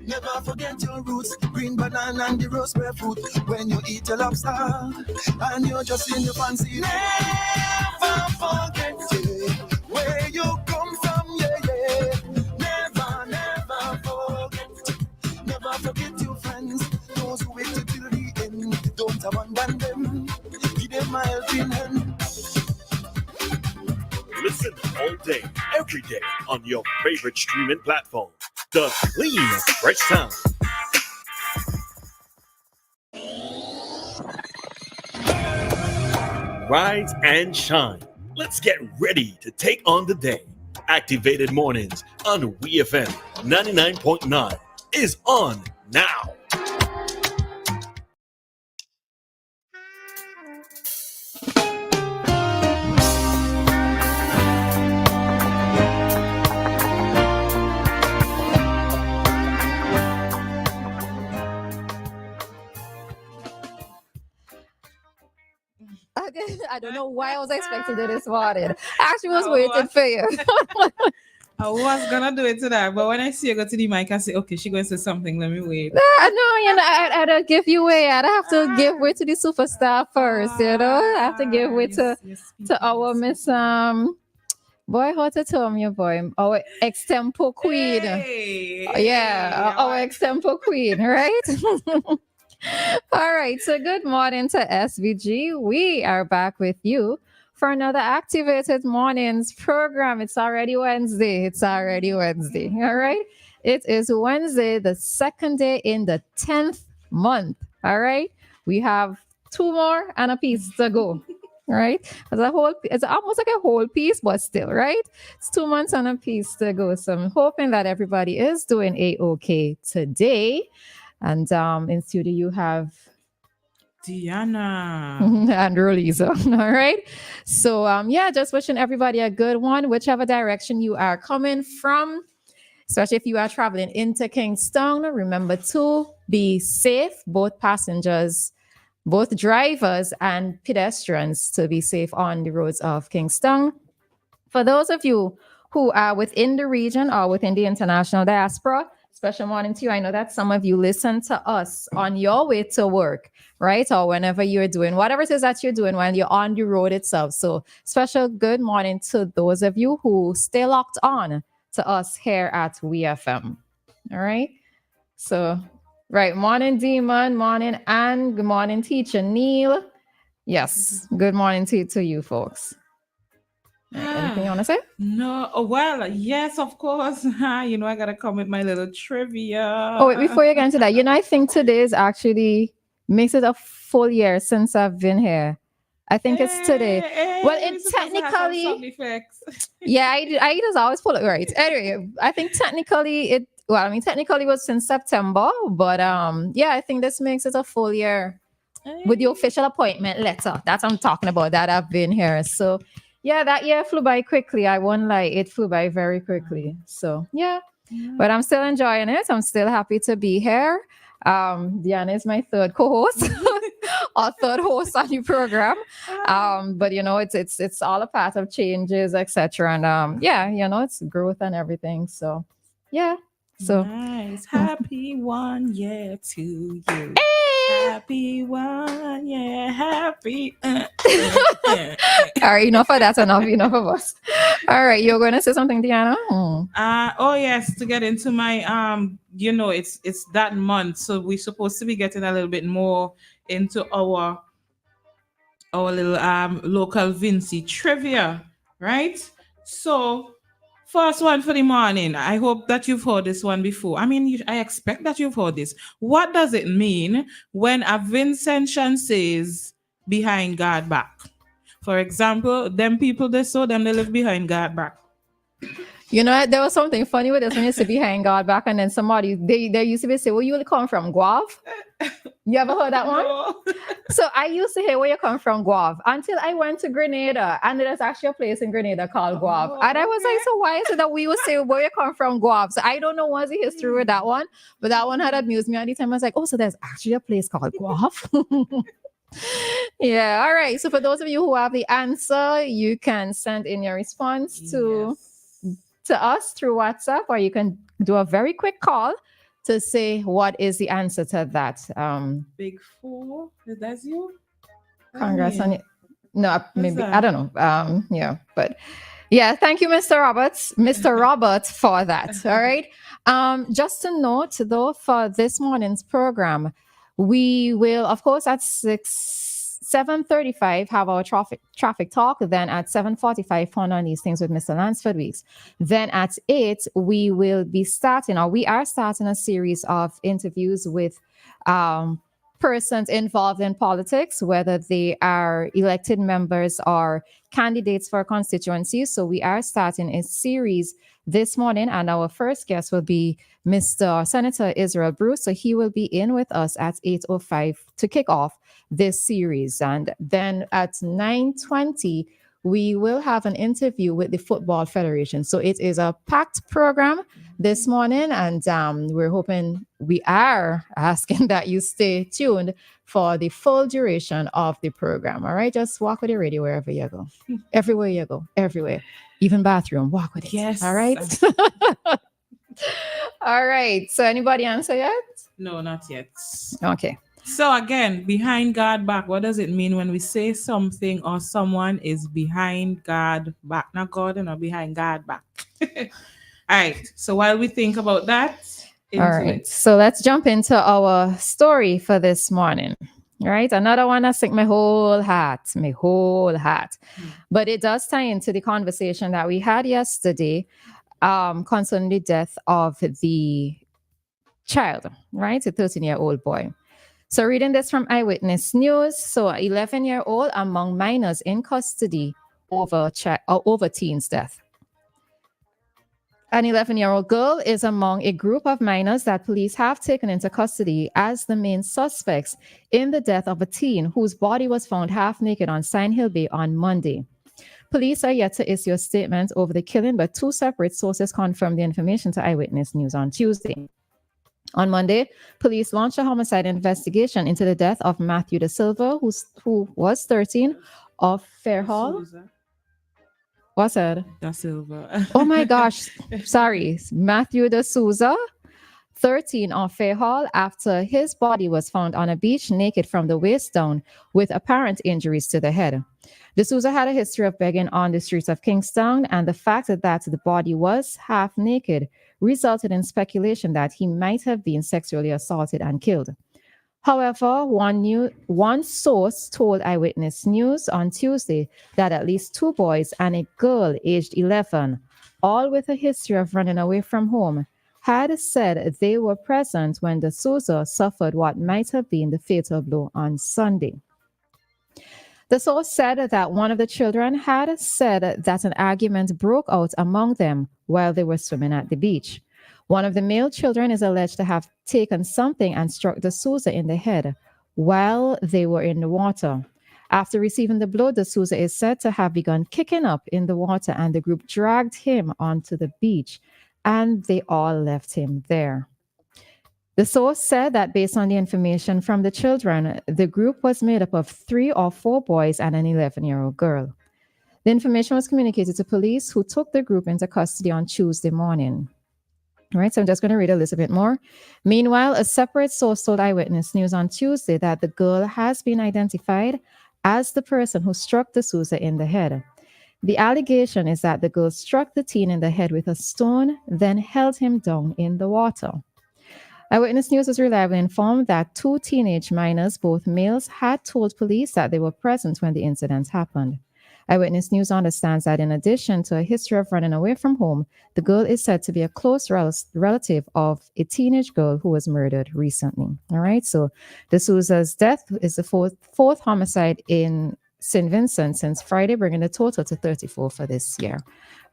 Never forget your roots, green banana and the rosemary fruit. When you eat a lobster and you're just in your fancy, never forget where you come from, Never forget. Never forget your friends, those who wait till the end. Don't abandon them, give them a helping hand. Listen all day, every day on your favorite streaming platform. The clean, fresh sound. Rise and shine. Let's get ready to take on the day. Activated Mornings on WEFM 99.9 is on now. I don't know why I was expecting it this morning. I actually was waiting for you. I was gonna do it today, but when I see you go to the mic, I say, okay, she going to say something. Let me wait. No, I don't give you way. I have to give way to the superstar first, I have to give way to our Miss boy, how to tell me, boy, our extempo queen. Our extempo queen, right? All right, so good morning to SVG. We are back with you for another Activated Mornings program. It's already Wednesday. All right. It is Wednesday, the second day in the 10th month. All right. We have 2 more and a piece to go. Right. It's almost like a whole piece, but still, right? It's 2 months and a piece to go. So I'm hoping that everybody is doing A-OK today. And in studio, you have Dianna and Roleza. All right. So, just wishing everybody a good one, whichever direction you are coming from, especially if you are traveling into Kingston. Remember to be safe, both passengers, both drivers and pedestrians, to be safe on the roads of Kingston. For those of you who are within the region or within the international diaspora, special morning to you. I know that some of you listen to us on your way to work, right? Or whenever you're doing whatever it is that you're doing when you're on the road itself. So special good morning to those of you who stay locked on to us here at WEFM. All right. So, right. Morning, Demon. Morning, Anne. Good morning, Teacher Neil. Yes. Good morning to you folks. Anything you want to say? No. Well, yes, of course. I gotta come with my little trivia. Oh, wait, before you get into that, I think today is actually makes it a full year since I've been here. I think it's today. Well, it's technically. Yeah, I just always pull it right. Anyway, I think technically it was since September, but I think this makes it a full year with the official appointment letter. That's what I'm talking about, that I've been here. So yeah, that year flew by quickly. I won't lie, it flew by very quickly. So yeah. But I'm still enjoying it. I'm still happy to be here. Dianna is my third co-host or third host on the program. But it's all a part of changes, etc. And it's growth and everything. So yeah. So nice. Happy 1 year to you. Hey! Happy 1 year. Happy. All right, enough of that. Enough of us. All right, you're going to say something, Dianna? Oh yes, to get into my it's that month, so we're supposed to be getting a little bit more into our little local Vinci trivia, right? So first one for the morning. I hope that you've heard this one before. I mean, I expect that you've heard this. What does it mean when a Vincentian says behind God back? For example, them people they live behind God back. There was something funny with this when you say behind God back, and then somebody they used to be say, "Where you come from, Guav?" You ever heard that one? No. So I used to hear where you come from, Guav, until I went to Grenada, and there's actually a place in Grenada called Guav, and I was like, so why is it that we would say where you come from, Guav? So I don't know what's the history with that one, but that one had amused me at the time. I was like, oh, so there's actually a place called Guav. Yeah, all right. So for those of you who have the answer, you can send in your response to us through WhatsApp, or you can do a very quick call to say what is the answer to that. Big Four. That's you? Congrats on mean, it. No, maybe that? I don't know. Yeah, but yeah, thank you, Mr. Robert, for that. All right. Just to note though, for this morning's program, we will, of course, at 7:35 have our traffic talk. Then at 7:45, Fun on These Things with Mr. Lansford Weeks. Then at 8, we will be starting, or we are starting a series of interviews with persons involved in politics, whether they are elected members or candidates for constituencies. So we are starting a series this morning, and our first guest will be Mr. Senator Israel Bruce. So he will be in with us at 8:05 to kick off this series. And then at 9:20, we will have an interview with the Football Federation. So it is a packed program this morning, and we are asking that you stay tuned for the full duration of the program. All right, just walk with the radio wherever you go, everywhere you go, everywhere, even bathroom, walk with it. Yes. All right. All right. So anybody answer yet? No, not yet. Okay. So again, behind guard back, what does it mean when we say something or someone is behind guard back? Not God, not behind guard back. All right. So while we think about that, all right. So let's jump into our story for this morning. All right. Another one that sink my whole heart. But it does tie into the conversation that we had yesterday concerning the death of the child, right? A 13-year-old boy. So reading this from Eyewitness News. So 11-year-old among minors in custody over teen's death. An 11-year-old girl is among a group of minors that police have taken into custody as the main suspects in the death of a teen whose body was found half naked on Sign Hill Bay on Monday. Police are yet to issue a statement over the killing, but 2 separate sources confirmed the information to Eyewitness News on Tuesday. On Monday, police launched a homicide investigation into the death of Matthew Da Silva, who was 13, of Fairhall. What's that? Da Silva. Oh my gosh. Sorry. Matthew Da Souza, 13, of Fairhall, after his body was found on a beach naked from the waist down with apparent injuries to the head. Da Souza had a history of begging on the streets of Kingstown, and the fact that the body was half naked resulted in speculation that he might have been sexually assaulted and killed. However, one source told Eyewitness News on Tuesday that at least 2 boys and a girl aged 11, all with a history of running away from home, had said they were present when Da Souza suffered what might have been the fatal blow on Sunday. The source said that one of the children had said that an argument broke out among them while they were swimming at the beach. One of the male children is alleged to have taken something and struck Da Souza in the head while they were in the water. After receiving the blow, Da Souza is said to have begun kicking up in the water, and the group dragged him onto the beach, and they all left him there. The source said that based on the information from the children, the group was made up of 3 or 4 boys and an 11-year-old girl. The information was communicated to police, who took the group into custody on Tuesday morning. All right, so I'm just going to read a little bit more. Meanwhile, a separate source told Eyewitness News on Tuesday that the girl has been identified as the person who struck Da Souza in the head. The allegation is that the girl struck the teen in the head with a stone, then held him down in the water. Eyewitness News was reliably informed that 2 teenage minors, both males, had told police that they were present when the incident happened. Eyewitness News understands that in addition to a history of running away from home, the girl is said to be a close relative of a teenage girl who was murdered recently. All right, so Da Souza's death is the fourth homicide in St. Vincent since Friday, bringing the total to 34 for this year.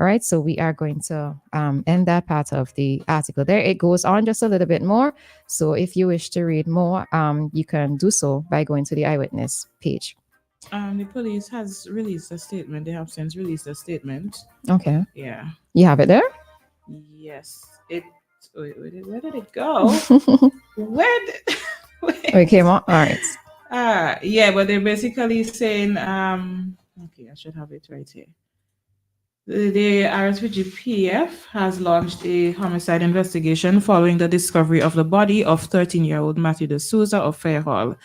All right, so we are going to end that part of the article there. It goes on just a little bit more. So if you wish to read more, you can do so by going to the Eyewitness page. The police has released a statement. They have since released a statement. Okay. Yeah. You have it there? Yes. Where did it go? It came on. All right. Yeah, but they're basically saying, okay, I should have it right here. The RSPGPF has launched a homicide investigation following the discovery of the body of 13-year-old Matthew D'Souza of Fairhall.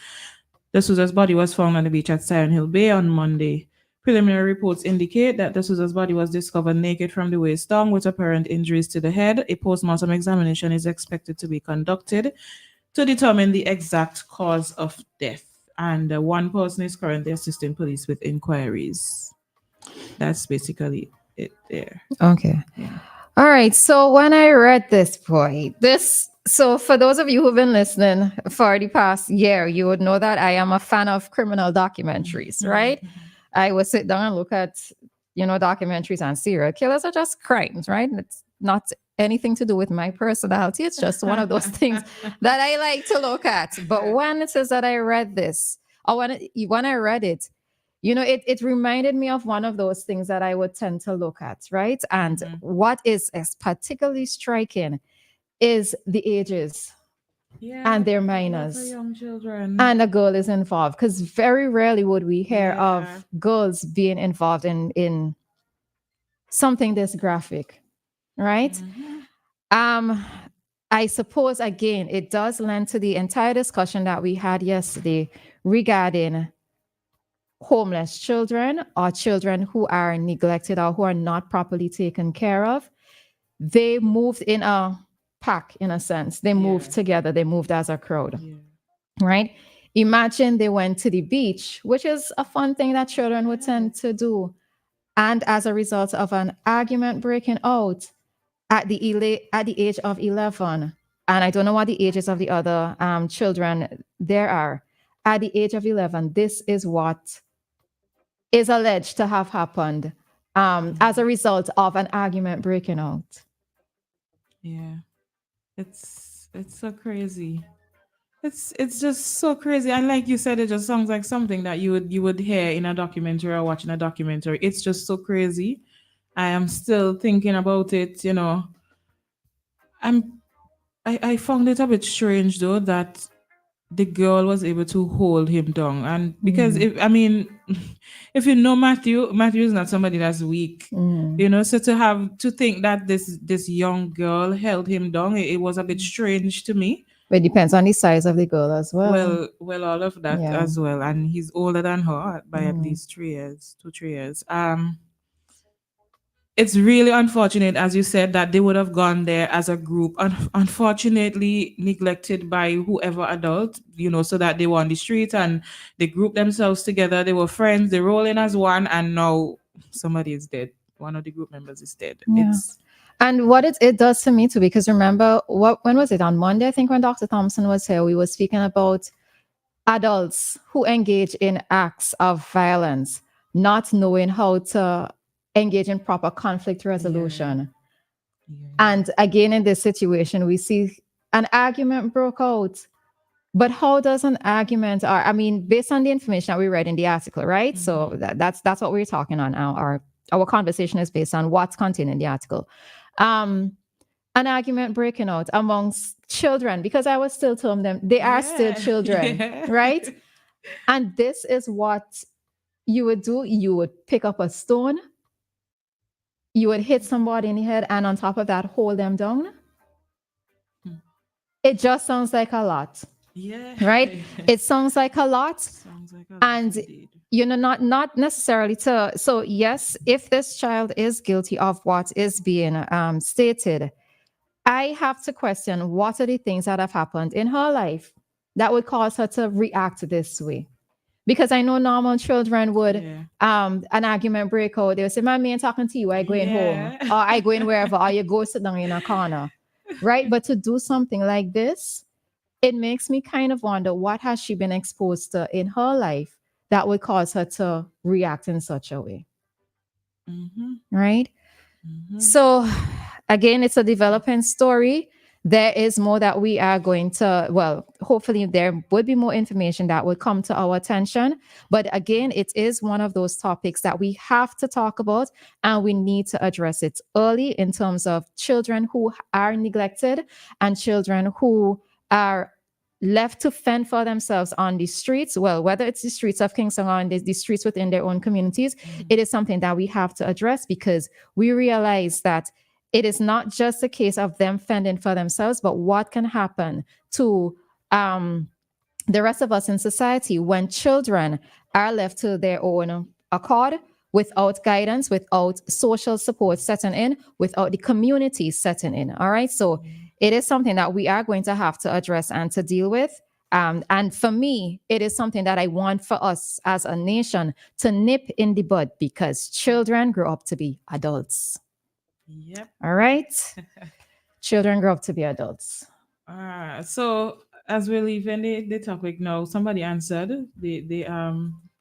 D'Souza's body was found on the beach at Siren Hill Bay on Monday. Preliminary reports indicate that D'Souza's body was discovered naked from the waist down with apparent injuries to the head. A postmortem examination is expected to be conducted to determine the exact cause of death. And one person is currently assisting police with inquiries. That's basically it there. Okay. Yeah. All right. So when I read this point, so for those of you who've been listening for the past year, you would know that I am a fan of criminal documentaries, right? I would sit down and look at, documentaries on serial killers are just crimes, right? It's not anything to do with my personality. It's just one of those things that I like to look at. But when it says that I read this, or when I read it, it reminded me of one of those things that I would tend to look at, right? And what is particularly striking is the ages and their minors. Young children. And a girl is involved, because very rarely would we hear of girls being involved in something this graphic, right? I suppose, again, it does lend to the entire discussion that we had yesterday regarding homeless children or children who are neglected or who are not properly taken care of. They moved in a pack, in a sense. They moved together. They moved as a crowd, right? Imagine they went to the beach, which is a fun thing that children would tend to do. And as a result of an argument breaking out at the age of 11, and I don't know what the ages of the other children there are, at the age of 11, this is what is alleged to have happened as a result of an argument breaking out. Yeah, it's so crazy. It's just so crazy, and like you said, it just sounds like something that you would hear in a documentary or watching a documentary. It's just so crazy. I am still thinking about it. I found it a bit strange though that the girl was able to hold him down, and because if you know Matthew is not somebody that's weak, so to think that this young girl held him down, it was a bit strange to me. But it depends on the size of the girl as well. Well, all of that as well, and he's older than her by at least 3 years, 2-3 years. It's really unfortunate, as you said, that they would have gone there as a group, unfortunately neglected by whoever adult, so that they were on the street and they grouped themselves together. They were friends, they roll in as one, and now somebody is dead. One of the group members is dead. Yeah. And what it does to me too, because remember, when was it? On Monday, I think, when Dr. Thompson was here, we were speaking about adults who engage in acts of violence, not knowing how to engage in proper conflict resolution. And again, in this situation, we see an argument broke out. But how does an argument, based on the information that we read in the article, right? So that's what we're talking on now. Our conversation is based on what's contained in the article. An argument breaking out amongst children, because I was still telling them they are still children, right? And this is what you would do. You would pick up a stone, you would hit somebody in the head, and on top of that, hold them down. It just sounds like a lot. Yeah. Right? It sounds like a lot. And not necessarily so yes, if this child is guilty of what is being stated, I have to question what are the things that have happened in her life that would cause her to react this way. Because I know normal children would, an argument break out, they'll say, "Mommy, I'm talking to you, I going home, or I going wherever, or you go sit down in a corner," right? But to do something like this, it makes me kind of wonder, what has she been exposed to in her life that would cause her to react in such a way? Right? So again, it's a developing story. There is more that we are going to, hopefully there would be more information that would come to our attention. But again, it is one of those topics that we have to talk about, and we need to address it early in terms of children who are neglected and children who are left to fend for themselves on the streets, well, whether it's the streets of Kingston or the streets within their own communities, it is something that we have to address, because we realize that it is not just a case of them fending for themselves, but what can happen to the rest of us in society when children are left to their own accord, without guidance, without social support setting in, without the community setting in. All right. So it is something that we are going to have to address and to deal with. And for me, it is something that I want for us as a nation to nip in the bud, because children grow up to be adults. Yep. All right. Children grow up to be adults. So as we're leaving the topic now, somebody answered the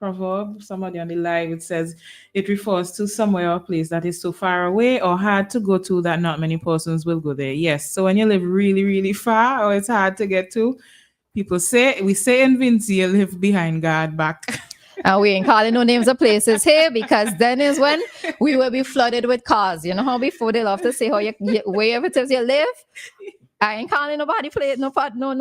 proverb. Somebody on the live, it says it refers to somewhere or place that is so far away or hard to go to that not many persons will go there. Yes. So when you live really, really far or it's hard to get to, we say in Vince, you live behind God back. And we ain't calling no names of places here, because then is when we will be flooded with cars. You know how before they love to say how wherever it is you live. I ain't calling nobody place, no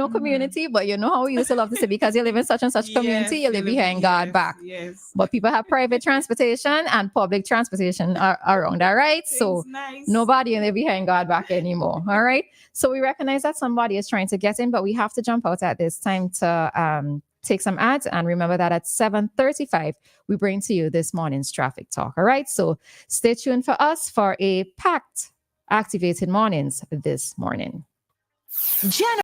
community, but you know how we used to love to say, because you live in such and such community, you live behind God back. Yes. But people have private transportation and public transportation around, all right? So nobody live behind God back anymore, all right? So we recognize that somebody is trying to get in, but we have to jump out at this time to take some ads. And remember that at 7:35, we bring to you this morning's traffic talk, all right? So stay tuned for us for a packed Activated Mornings this morning.